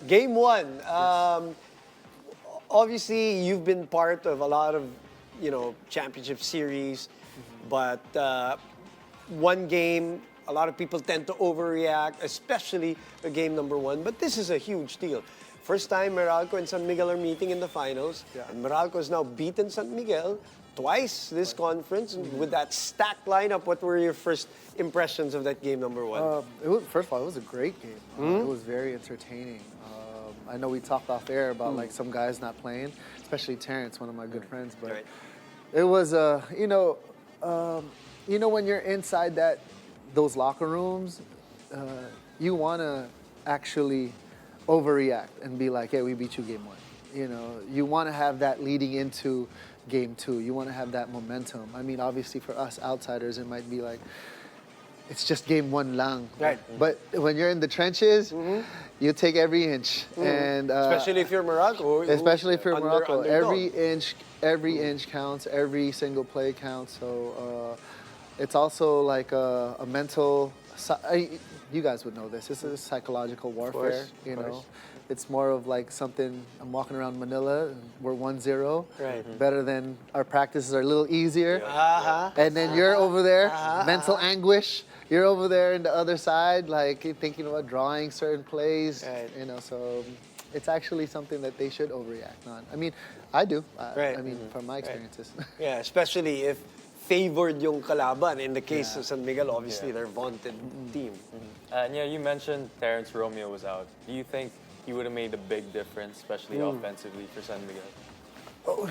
Game one. Obviously, you've been part of a lot of, championship series, but one game, a lot of people tend to overreact, especially the game number one. But this is a huge deal. First time Meralco and San Miguel are meeting in the finals. Yeah. And Meralco has now beaten San Miguel twice this conference. And with that stacked lineup, what were your first impressions of that game number one? First of all, it was a great game. It was very entertaining. I know we talked off air about like some guys not playing, especially Terrence, one of my good friends. But it was, when you're inside those locker rooms, you want to actually overreact and be like, hey, we beat you game one. You want to have that leading into game two. You want to have that momentum. I mean, obviously for us outsiders, it might be like, it's just game one lang. Right. But when you're in the trenches, you take every inch. And Especially if you're Meralco. especially if you're Morocco, underdog. every inch counts, every single play counts. So it's also like a mental. You guys would know this. This is psychological warfare. Of course. It's more of like something. I'm walking around Manila. And we're 1-0. Right. Better than our practices are a little easier. Uh-huh. And then you're over there, mental anguish. You're over there in the other side, like thinking about drawing certain plays. Right. So it's actually something that they should overreact on. I mean, I do. Right. I mean, from my experiences. Yeah, especially if favored yung kalaban. In the case of San Miguel, obviously, they're vaunted team. And you mentioned Terrence Romeo was out. Do you think he would have made a big difference, especially offensively for San Miguel? Oh,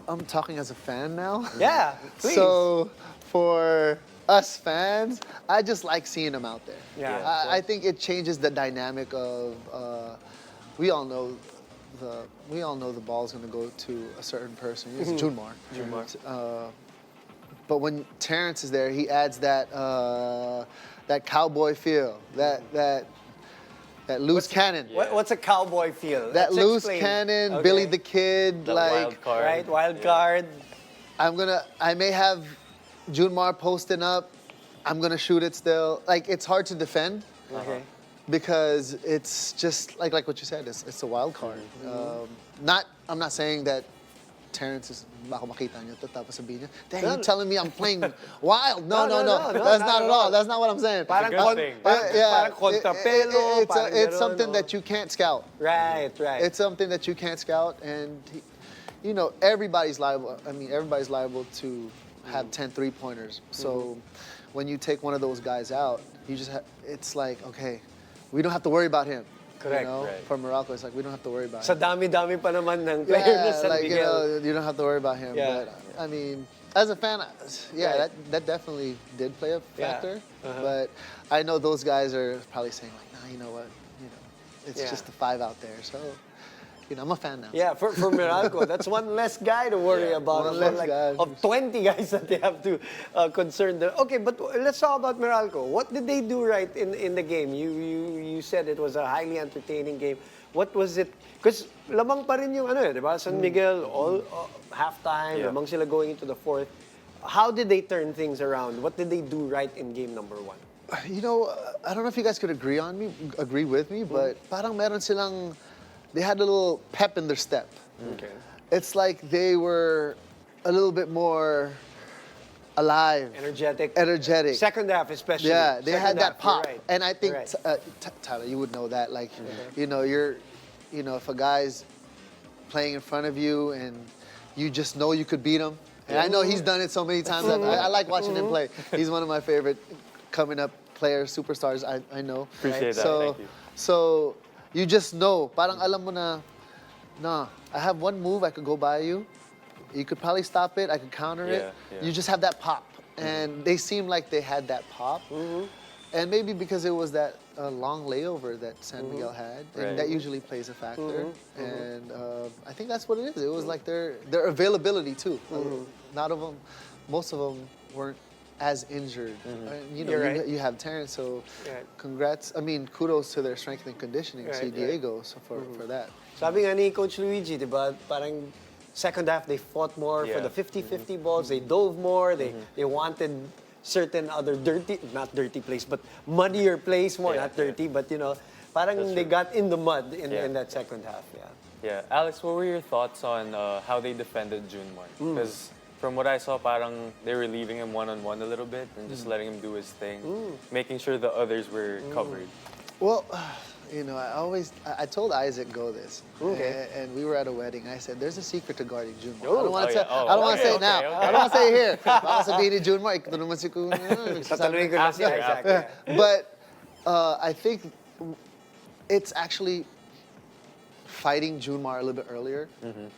I'm talking as a fan now. Yeah, please. So for us fans, I just like seeing him out there. Yeah. I think it changes the dynamic of. We all know the ball's going to go to a certain person. It's Junmar. But when Terrence is there, he adds that cowboy feel, that loose cannon. What's a cowboy feel? That Let's loose explain. cannon, Okay. Billy the Kid, The like wild card. Right, wild card. I may have Junmar posting up. I'm gonna shoot it still. Like it's hard to defend Okay. because it's just like what you said. It's a wild card. I'm not saying that Terrence is baka makita niyo to tapos sabihin niya, dang, you telling me I'm playing wild? No. That's not at all. That's not what I'm saying. Parang good thing. parang kontrapelo. It's something that you can't scout. Right. It's something that you can't scout, and everybody's liable. I mean, everybody's liable to have 10 3-pointers. So when you take one of those guys out, you just it's like, okay, we don't have to worry about him. Correct. Right. For Morocco, it's like we don't have to worry about Sa him. dami-dami pa naman ng player na San like Miguel. you don't have to worry about him. Yeah. But I mean, as a fan, Right. that definitely did play a Yeah. factor. But I know those guys are probably saying like, nah, you know what, it's Yeah. just the 5 out there. So, I'm a fan now. Yeah, for Meralco, that's one less guy to worry about. One less guy. Of 20 guys that they have to concern them. Okay, but let's talk about Meralco. What did they do right in the game? You said it was a highly entertaining game. What was it? Because lamang pa rin yung di ba? San Miguel, all halftime, lamang sila going into the fourth. How did they turn things around? What did they do right in game number one? I don't know if you guys could agree with me, but parang meron silang, they had a little pep in their step. Okay. It's like they were a little bit more alive. Energetic. Second half especially. Yeah, they had that pop. Right. And I think, Right. Tyler, you would know that. Like, if a guy's playing in front of you and you just know you could beat him. And I know he's done it so many times. I like watching him play. He's one of my favorite coming up players, superstars, I know. Appreciate that. So, Thank you. So you just know, parang alam mo na, nah, I have one move, I could go by you. You could probably stop it, I could counter it. Yeah. You just have that pop. And they seemed like they had that pop. And maybe because it was that long layover that San Miguel had, and that usually plays a factor. And I think that's what it is. It was like their availability too. Most of them weren't as injured. You have Terrence, so congrats. I mean, kudos to their strength and conditioning, Diego, so for that. Sabi nga ni Coach Luigi, di ba, parang second half they fought more for the 50-50 balls. They dove more. They wanted certain other not dirty plays, but muddier plays more. Not dirty, but parang That's they true. got in the mud Yeah. in that second half. Yeah. Yeah, Alex, what were your thoughts on how they defended Junmar? Because from what I saw, parang they were leaving him one-on-one a little bit and just letting him do his thing, making sure the others were covered. Well, you know, I told Isaac go this, Okay. and we were at a wedding. I said, "There's a secret to guarding Junmar." Oh. I don't want to Oh, say. yeah. Oh, I don't want to okay, say it now. okay, I don't want to say it here. Baka sabihin ni Junmar, ikaw naman si Kuya. Tatanungin ko na si After, Isaac. after. Yeah. But I think it's actually fighting Junmar a little bit earlier,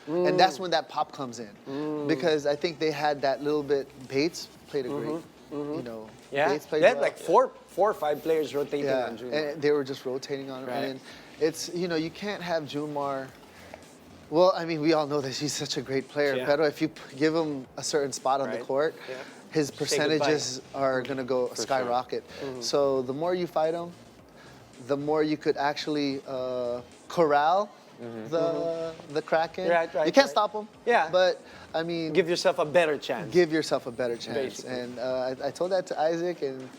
and that's when that pop comes in, because I think they had that little bit. Bates played a great, you know. Yeah. Bates played They had well. like four or five players rotating Yeah, on Junior. and they were just rotating on him. Right. And it's, you know, you can't have Junmar. Well, I mean, we all know that he's such a great player. Yeah. But if you give him a certain spot on the Right. court, Yeah. his Say percentages are going to go skyrocket. So the more you fight him, the more you could actually corral the Kraken. Right, right, you can't right. stop him. Yeah. But, I mean, Give yourself a better chance. give yourself a better chance. Basically. And I told that to Isaac, and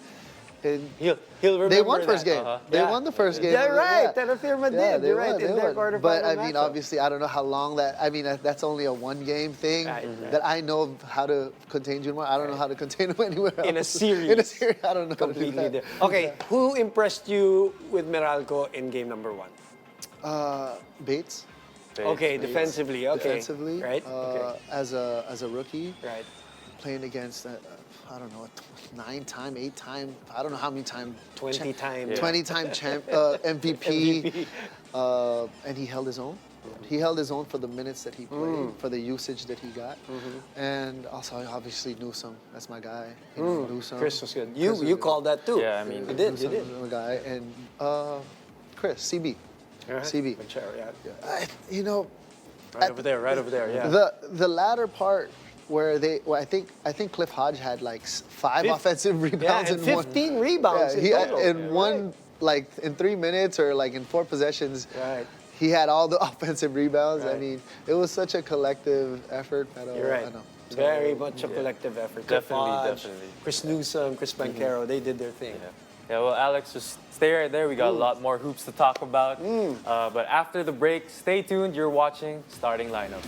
He'll remember they won first that. game. Uh-huh. They Yeah. won the first game. Yeah, right. Yeah. Terafirma Yeah, did. they You're right. won, In they their won. quarterfinal But I mean, matchup. obviously, I don't know how long that. I mean, that's only a one-game thing Right, right. that I know of how to contain Junmar. I don't know how to contain him anywhere else. In a series. In a series, I don't know how to do Completely that. different. Okay, who impressed you with Meralco in game number 1? Bates. Bates. Okay, defensively. Okay. Defensively, Right. as a rookie, Right. playing against I don't know, 9-time, 8-time, I don't know how many time 20-time. Yeah. 20-time MVP. And he held his own. He held his own for the minutes that he played, for the usage that he got. And also, obviously, Newsome. That's my guy. You know, Newsome. Chris was good. Chris was You good. called that too. Yeah, I mean, you did. Newsome was my guy. And Chris, CB. All right. CB. Good show, yeah. You know, Right over there. Right over there. Yeah. the latter part where I think Cliff Hodge had like 5 offensive yeah, rebounds and in one. 15 rebounds Yeah, in he total. in Yeah, one right. like in 3 minutes or like in 4 possessions. Right. He had all the offensive rebounds. I Right. mean, it was such a collective effort. You're right. I know. So, Very much a collective effort. Cliff Definitely, Hodge, definitely. Chris Newsome, Chris Banquero, they did their thing. Yeah, well, Alex, just stay right there. We got a lot more hoops to talk about. But after the break, stay tuned. You're watching Starting Lineup.